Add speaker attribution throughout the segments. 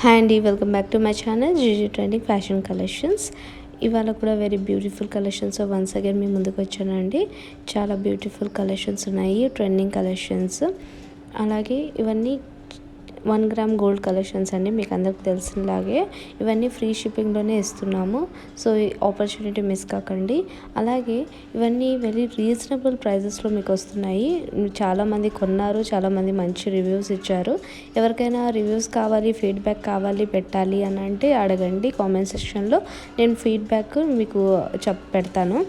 Speaker 1: Hi అండి, welcome back to my channel GG trending fashion collections. ఇవాళ కూడా very beautiful collections once again మీ ముందుకు వచ్చానండి. చాలా బ్యూటిఫుల్ కలెక్షన్స్ ఉన్నాయి, ట్రెండింగ్ కలెక్షన్స్. అలాగే ఇవన్నీ 1 గ్రామ్ గోల్డ్ కలెక్షన్స్ అండి. మీకు అందరికి తెలిసినలాగే ఇవన్నీ ఫ్రీ షిప్పింగ్లోనే ఇస్తున్నాము. సో ఈ ఆపర్చునిటీ మిస్ కాకండి. అలాగే ఇవన్నీ వెరీ రీజనబుల్ ప్రైజెస్లో మీకు వస్తున్నాయి. చాలామంది కొన్నారు, చాలామంది మంచి రివ్యూస్ ఇచ్చారు. ఎవరికైనా రివ్యూస్ కావాలి, ఫీడ్బ్యాక్ కావాలి, పెట్టాలి అని అంటే అడగండి కామెంట్ సెక్షన్లో. నేను ఫీడ్బ్యాక్ మీకు పెడతాను.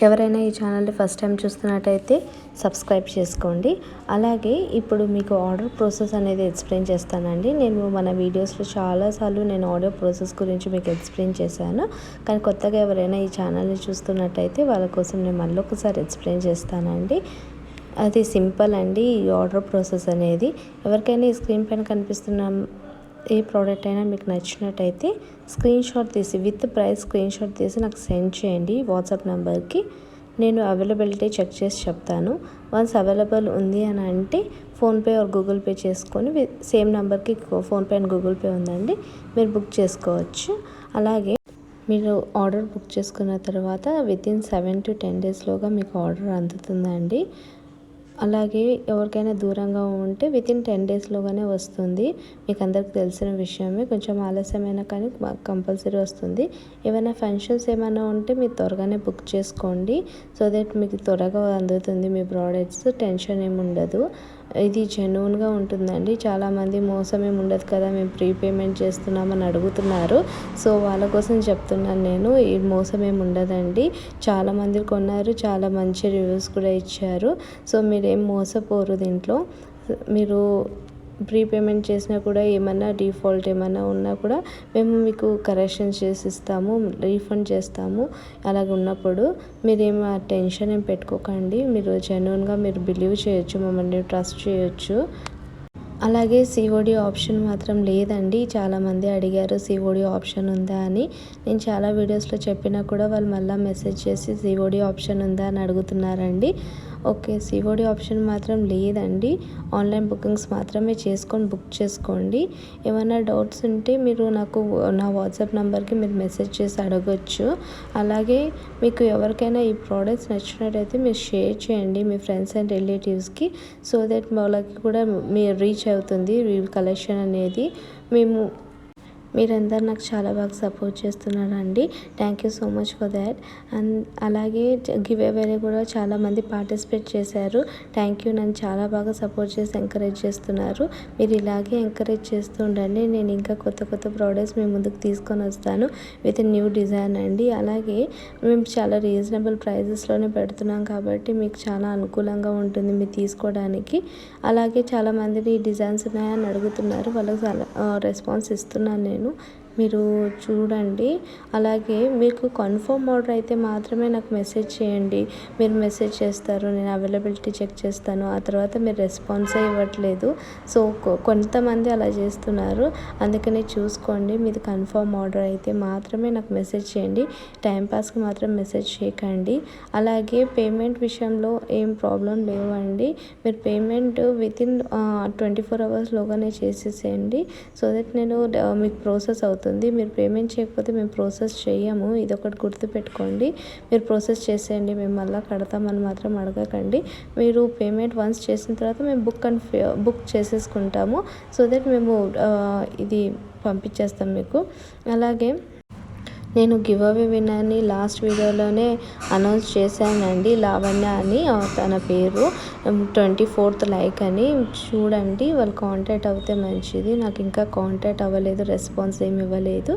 Speaker 1: ఎవరైనా ఈ ఛానల్ని ఫస్ట్ టైం చూస్తున్నట్టయితే సబ్స్క్రైబ్ చేసుకోండి. అలాగే ఇప్పుడు మీకు ఆర్డర్ ప్రాసెస్ అనేది ఎక్స్ప్లెయిన్ చేస్తానండి. నేను మన వీడియోస్లో చాలాసార్లు నేను ఆర్డర్ ప్రాసెస్ గురించి మీకు ఎక్స్ప్లెయిన్ చేశాను. కానీ కొత్తగా ఎవరైనా ఈ ఛానల్ని చూస్తున్నట్టయితే వాళ్ళ కోసం నేను మళ్ళీ ఒకసారి ఎక్స్ప్లెయిన్ చేస్తానండి. అది సింపుల్ అండి ఈ ఆర్డర్ ప్రాసెస్ అనేది. ఎవరికైనా ఈ స్క్రీన్ పైన కనిపిస్తున్న ఏ ప్రోడక్ట్ అయినా మీకు నచ్చినట్టయితే స్క్రీన్ షాట్ తీసి విత్ ప్రైస్ స్క్రీన్ షాట్ తీసి నాకు సెండ్ చేయండి వాట్సాప్ నెంబర్కి. నేను అవైలబిలిటీ చెక్ చేసి చెప్తాను. వన్స్ అవైలబుల్ ఉంది అని అంటే ఫోన్పే ఆర్ గూగుల్ పే చేసుకొని సేమ్ నెంబర్కి ఫోన్పే అండ్ గూగుల్ పే ఉందండి, మీరు బుక్ చేసుకోవచ్చు. అలాగే మీరు ఆర్డర్ బుక్ చేసుకున్న తర్వాత వితిన్ 7 to 10 డేస్లోగా మీకు ఆర్డర్ అందుతుందండి. అలాగే ఎవరికైనా దూరంగా ఉంటే వితిన్ 10 డేస్లోగానే వస్తుంది. మీకు అందరికి తెలిసిన విషయమే, కొంచెం ఆలస్యమైనా కానీ కంపల్సరీ వస్తుంది. ఏమైనా ఫంక్షన్స్ ఏమైనా ఉంటే మీరు త్వరగానే బుక్ చేసుకోండి. సో దట్ మీకు త్వరగా అందుతుంది మీ ప్రోడక్ట్స్, టెన్షన్ ఏమి ఉండదు. ఇది జెన్యూన్గా ఉంటుందండి. చాలామంది మోసం ఏమి ఉండదు కదా, మేము ప్రీపేమెంట్ చేస్తున్నామని అడుగుతున్నారు. సో వాళ్ళ కోసం చెప్తున్నాను నేను, ఈ మోసం ఏమి ఉండదండి. చాలామంది కొన్నారు, చాలా మంచి రివ్యూస్ కూడా ఇచ్చారు. సో మీరేం మోసపోరు దీంట్లో. మీరు ప్రీపేమెంట్ చేసినా కూడా ఏమన్నా డిఫాల్ట్ ఏమైనా ఉన్నా కూడా మేము మీకు కరెక్షన్ చేసి ఇస్తాము, రీఫండ్ చేస్తాము. అలాగ ఉన్నప్పుడు మీరేం టెన్షన్ ఏం పెట్టుకోకండి. మీరు జెన్యూన్గా మీరు బిలీవ్ చేయొచ్చు, మమ్మల్ని ట్రస్ట్ చేయొచ్చు. అలాగే సిఓడి ఆప్షన్ మాత్రం లేదండి. చాలామంది అడిగారు సిఓడి ఆప్షన్ ఉందా అని. నేను చాలా వీడియోస్లో చెప్పినా కూడా వాళ్ళు మళ్ళీ మెసేజ్ చేసి సిఓడి ఆప్షన్ ఉందా అని అడుగుతున్నారండి. ఓకే, సిఓడి ఆప్షన్ మాత్రం లేదండి. ఆన్లైన్ బుకింగ్స్ మాత్రమే బుక్ చేసుకోండి. ఏమైనా డౌట్స్ ఉంటే మీరు నాకు నా వాట్సాప్ నెంబర్కి మీరు మెసేజ్ చేసి అడగచ్చు. అలాగే మీకు ఎవరికైనా ఈ ప్రోడక్ట్స్ నచ్చినట్టయితే మీరు షేర్ చేయండి మీ ఫ్రెండ్స్ అండ్ రిలేటివ్స్కి. సో దట్ వాళ్ళకి కూడా మీరు రీచ్ అవుతుంది ఈ కలెక్షన్ అనేది. మీరందరూ నాకు చాలా బాగా సపోర్ట్ చేస్తున్నారండి. Thank you so much for that. And అలాగే గివ్ అవేలో కూడా చాలామంది పార్టిసిపేట్ చేశారు. థ్యాంక్ యూ, నన్ను చాలా బాగా సపోర్ట్ చేసి ఎంకరేజ్ చేస్తున్నారు. మీరు ఇలాగే ఎంకరేజ్ చేస్తూ ఉండండి. నేను ఇంకా కొత్త కొత్త ప్రోడక్ట్స్ మీ ముందుకు తీసుకొని వస్తాను విత్ న్యూ డిజైన్ అండి. అలాగే మేము చాలా రీజనబుల్ ప్రైజెస్లోనే పెడుతున్నాం కాబట్టి మీకు చాలా అనుకూలంగా ఉంటుంది మీరు తీసుకోవడానికి. అలాగే చాలామంది ఈ డిజైన్స్ ఉన్నాయని అడుగుతున్నారు, వాళ్ళకి చాలా రెస్పాన్స్ ఇస్తున్నాను నేను. మీరు చూడండి. అలాగే మీకు కన్ఫర్మ్ ఆర్డర్ అయితే మాత్రమే నాకు మెసేజ్ చేయండి. మీరు మెసేజ్ చేస్తారు, నేను అవైలబిలిటీ చెక్ చేస్తాను, ఆ తర్వాత మీరు రెస్పాన్సే ఇవ్వట్లేదు. సో కొంతమంది అలా చేస్తున్నారు. అందుకని చూసుకోండి. మీది కన్ఫర్మ్ ఆర్డర్ అయితే మాత్రమే నాకు మెసేజ్ చేయండి. టైంపాస్కి మాత్రం మెసేజ్ చేయకండి. అలాగే పేమెంట్ విషయంలో ఏం ప్రాబ్లం లేవండి. మీరు పేమెంట్ వితిన్ 24 అవర్స్లోగానే చేసేసేయండి. సో దట్ నేను మీకు ప్రాసెస్ అవుతుంది. మీరు పేమెంట్ చేయకపోతే మేము ప్రాసెస్ చేయము, ఇది ఒకటి గుర్తుపెట్టుకోండి. మీరు ప్రాసెస్ చేసేయండి, మేము మళ్ళీ కడతామని మాత్రం అడగకండి. మీరు పేమెంట్ వన్స్ చేసిన తర్వాత మేము బుక్ చేసేసుకుంటాము. సో దట్ మేము ఇది పంపించేస్తాం మీకు. అలాగే నేను గివ్ అవే విన్నర్ని లాస్ట్ వీడియోలోనే అనౌన్స్ చేశానండి. లావణ్య అని తన పేరు, 24th లైక్ అని. చూడండి, వాళ్ళు కాంటాక్ట్ అవుతే మంచిది. నాకు ఇంకా కాంటాక్ట్ అవ్వలేదు, రెస్పాన్స్ ఏమి ఇవ్వలేదు.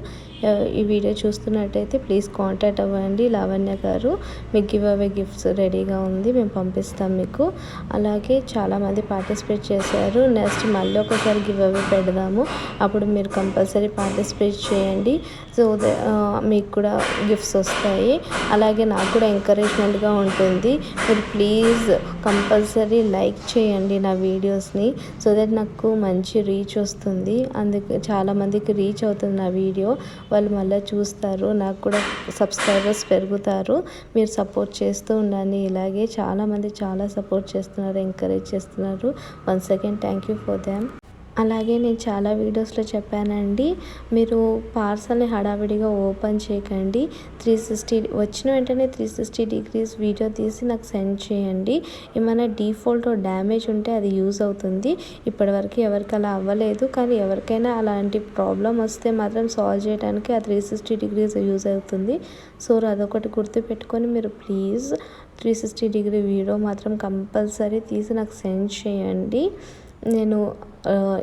Speaker 1: ఈ వీడియో చూస్తున్నట్టయితే ప్లీజ్ కాంటాక్ట్ అవ్వండి లావణ్య గారు. మీకు గివ్ అవే గిఫ్ట్స్ రెడీగా ఉంది, మేము పంపిస్తాం మీకు. అలాగే చాలామంది పార్టిసిపేట్ చేశారు. నెక్స్ట్ మళ్ళీ ఒకసారి గివ్ అవే పెడదాము, అప్పుడు మీరు కంపల్సరీ పార్టిసిపేట్ చేయండి. సో మీకు కూడా గిఫ్ట్స్ వస్తాయి. అలాగే నాకు కూడా ఎంకరేజ్మెంట్గా ఉంటుంది. మీరు ప్లీజ్ కంపల్సరీ లైక్ చేయండి నా వీడియోస్ని. సో దట్ నాకు మంచి రీచ్ వస్తుంది. అందుకే చాలామందికి రీచ్ అవుతుంది నా వీడియో. వాళ్ళు మళ్ళీ చూస్తారు, నాకు కూడా సబ్స్క్రైబర్స్ పెరుగుతారు. మీరు సపోర్ట్ చేస్తూ ఉండండి. ఇలాగే చాలామంది చాలా సపోర్ట్ చేస్తున్నారు, ఎంకరేజ్ చేస్తున్నారు. Once again thank you for them. అలాగే నేను చాలా వీడియోస్లో చెప్పానండి, మీరు పార్సల్ని హడావిడిగా ఓపెన్ చేయకండి. 360 వచ్చిన వెంటనే 360 డిగ్రీస్ వీడియో తీసి నాకు సెండ్ చేయండి. ఏమైనా డిఫాల్ట్ డ్యామేజ్ ఉంటే అది యూజ్ అవుతుంది. ఇప్పటివరకు ఎవరికి అలా అవ్వలేదు, కానీ ఎవరికైనా అలాంటి ప్రాబ్లం వస్తే మాత్రం సాల్వ్ చేయడానికి ఆ 360 డిగ్రీస్ యూజ్ అవుతుంది. సో అదొకటి గుర్తుపెట్టుకొని మీరు ప్లీజ్ 360 డిగ్రీ వీడియో మాత్రం కంపల్సరీ తీసి నాకు సెండ్ చేయండి. నేను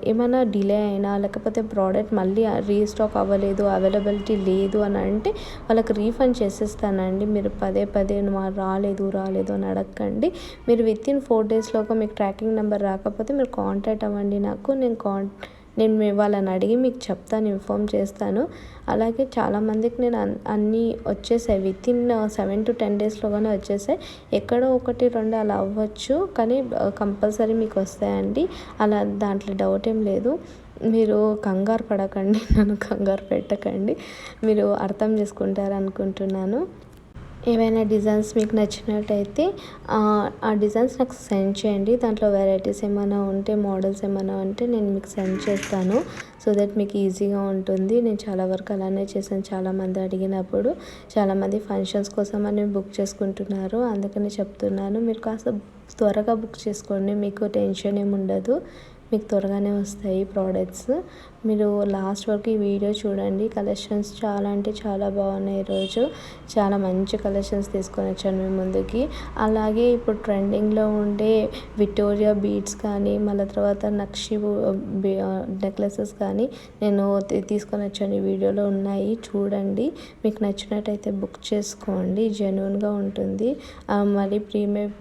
Speaker 1: ఏమైనా డిలే అయినా లేకపోతే ప్రోడక్ట్ మళ్ళీ రీస్టాక్ అవ్వలేదు, అవైలబిలిటీ లేదు అని అంటే వాళ్ళకి రీఫండ్ చేసేస్తానండి. మీరు పదే పదే రాలేదు అని అడగండి. మీరు వితిన్ 4 డేస్లోగా మీకు ట్రాకింగ్ నెంబర్ రాకపోతే మీరు కాంటాక్ట్ అవ్వండి నాకు. నేను వాళ్ళని అడిగి మీకు చెప్తాను, ఇన్ఫామ్ చేస్తాను. అలాగే చాలామందికి నేను అన్నీ వచ్చేసాయి, వితిన్ 7 to 10 డేస్లోగానే వచ్చేసాయి. ఎక్కడో 1, 2 అలా అవ్వచ్చు, కానీ కంపల్సరీ మీకు వస్తాయండి. అలా దాంట్లో డౌట్ ఏం లేదు. మీరు కంగారు పడకండి, నన్ను కంగారు పెట్టకండి. మీరు అర్థం చేసుకుంటారు అనుకుంటున్నాను. ఏవైనా డిజైన్స్ మీకు నచ్చినట్టయితే ఆ డిజైన్స్ నాకు సెండ్ చేయండి. దాంట్లో వెరైటీస్ ఏమైనా ఉంటే, మోడల్స్ ఏమైనా ఉంటే నేను మీకు సెండ్ చేస్తాను. సో దట్ మీకు ఈజీగా ఉంటుంది. నేను చాలా వరకు అలానే చేశాను. చాలామంది అడిగినప్పుడు చాలామంది ఫంక్షన్స్ కోసం అని బుక్ చేసుకుంటున్నారు. అందుకని చెప్తున్నాను, మీరు కాస్త త్వరగా బుక్ చేసుకోండి. మీకు టెన్షన్ ఏమి ఉండదు, మీకు త్వరగానే వస్తాయి ప్రోడక్ట్స్. మీరు లాస్ట్ వరకు ఈ వీడియో చూడండి. కలెక్షన్స్ చాలా అంటే చాలా బాగున్నాయి. ఈరోజు చాలా మంచి కలెక్షన్స్ తీసుకొని వచ్చాను మీ ముందుకి. అలాగే ఇప్పుడు ట్రెండింగ్లో ఉండే విక్టోరియా బీడ్స్ కానీ, మళ్ళీ తర్వాత నక్షి నెక్లెసెస్ కానీ నేను తీసుకొని వచ్చాను. ఈ వీడియోలో ఉన్నాయి, చూడండి. మీకు నచ్చినట్టయితే బుక్ చేసుకోండి, జెన్యూన్గా ఉంటుంది. మళ్ళీ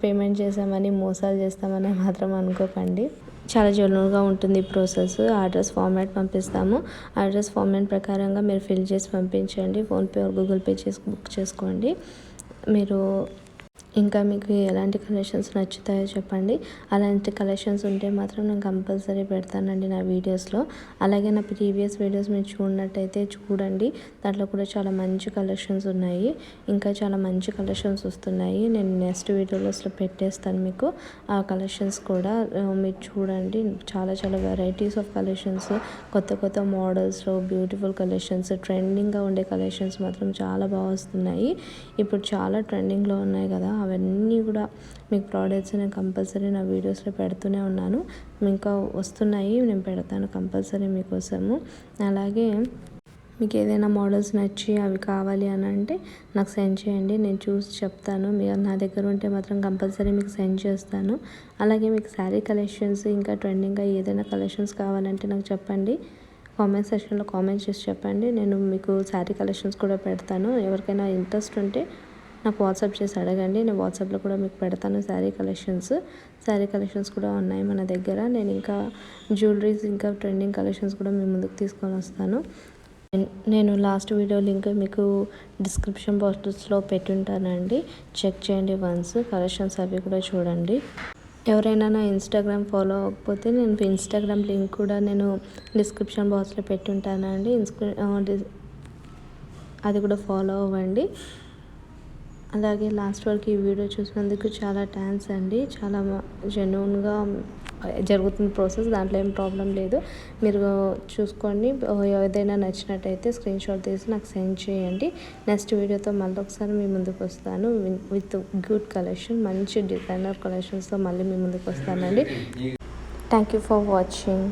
Speaker 1: పేమెంట్ చేసామని మోసాలు చేస్తామని మాత్రం అనుకోకండి. చాలా జెన్యూన్గా ఉంటుంది ప్రాసెస్. అడ్రస్ ఫార్మాట్ పంపిస్తాము. అడ్రస్ ఫార్మాట్ ప్రకారంగా మీరు ఫిల్ చేసి పంపించండి. ఫోన్పే గూగుల్ పే చేసి బుక్ చేసుకోండి. మీరు ఇంకా మీకు ఎలాంటి కలెక్షన్స్ నచ్చుతాయో చెప్పండి. అలాంటి కలెక్షన్స్ ఉంటే మాత్రం నేను కంపల్సరీ పెడతానండి నా వీడియోస్లో. అలాగే నా ప్రీవియస్ వీడియోస్ మీరు చూడనట్టయితే చూడండి, దాంట్లో కూడా చాలా మంచి కలెక్షన్స్ ఉన్నాయి. ఇంకా చాలా మంచి కలెక్షన్స్ వస్తున్నాయి. నేను నెక్స్ట్ వీడియోస్లో పెట్టేస్తాను మీకు ఆ కలెక్షన్స్ కూడా. మీరు చూడండి, చాలా చాలా వెరైటీస్ ఆఫ్ కలెక్షన్స్, కొత్త మోడల్స్లో బ్యూటిఫుల్ కలెక్షన్స్, ట్రెండింగ్గా ఉండే కలెక్షన్స్ మాత్రం చాలా బాగా వస్తున్నాయి. ఇప్పుడు చాలా ట్రెండింగ్లో ఉన్నాయి కదా, అవన్నీ కూడా మీకు ప్రోడక్ట్స్ నేను కంపల్సరీ నా వీడియోస్లో పెడుతూనే ఉన్నాను. ఇంకా వస్తున్నాయి, నేను పెడతాను కంపల్సరీ మీకోసము. అలాగే మీకు ఏదైనా మోడల్స్ నచ్చి అవి కావాలి అని అంటే నాకు సెండ్ చేయండి, నేను చూసి చెప్తాను. మీరు నా దగ్గర ఉంటే మాత్రం కంపల్సరీ మీకు సెండ్ చేస్తాను. అలాగే మీకు శారీ కలెక్షన్స్ ఇంకా ట్రెండింగ్గా ఏదైనా కలెక్షన్స్ కావాలంటే నాకు చెప్పండి. కామెంట్ సెక్షన్లో కామెంట్ చేసి చెప్పండి, నేను మీకు శారీ కలెక్షన్స్ కూడా పెడతాను. ఎవరికైనా ఇంట్రెస్ట్ ఉంటే నాకు వాట్సాప్ చేసి అడగండి, నేను వాట్సాప్లో కూడా మీకు పెడతాను శారీ కలెక్షన్స్ కూడా ఉన్నాయి మన దగ్గర. నేను ఇంకా జ్యువెలరీస్ ఇంకా ట్రెండింగ్ కలెక్షన్స్ కూడా మీ ముందుకు తీసుకొని వస్తాను. నేను లాస్ట్ వీడియో లింక్ మీకు డిస్క్రిప్షన్ బాక్స్లో పెట్టుంటానండి, చెక్ చేయండి వన్స్. కలెక్షన్స్ అవి కూడా చూడండి. ఎవరైనా నా ఇన్స్టాగ్రామ్ ఫాలో అవ్వకపోతే నేను ఇన్స్టాగ్రామ్ లింక్ కూడా నేను డిస్క్రిప్షన్ బాక్స్లో పెట్టుంటానండి, అది కూడా ఫాలో అవ్వండి. అలాగే లాస్ట్ వరకు ఈ వీడియో చూసినందుకు చాలా థ్యాంక్స్ అండి. చాలా జెన్యూన్గా జరుగుతుంది ప్రాసెస్, దాంట్లో ఏం ప్రాబ్లం లేదు. మీరు చూసుకోండి, ఏదైనా నచ్చినట్టయితే స్క్రీన్ షాట్ తీసి నాకు సెండ్ చేయండి. నెక్స్ట్ వీడియోతో మళ్ళీ ఒకసారి మీ ముందుకు వస్తాను విత్ గుడ్ కలెక్షన్, మంచి డిజైనర్ కలెక్షన్స్తో మళ్ళీ మీ ముందుకు వస్తానండి. Thank you for watching.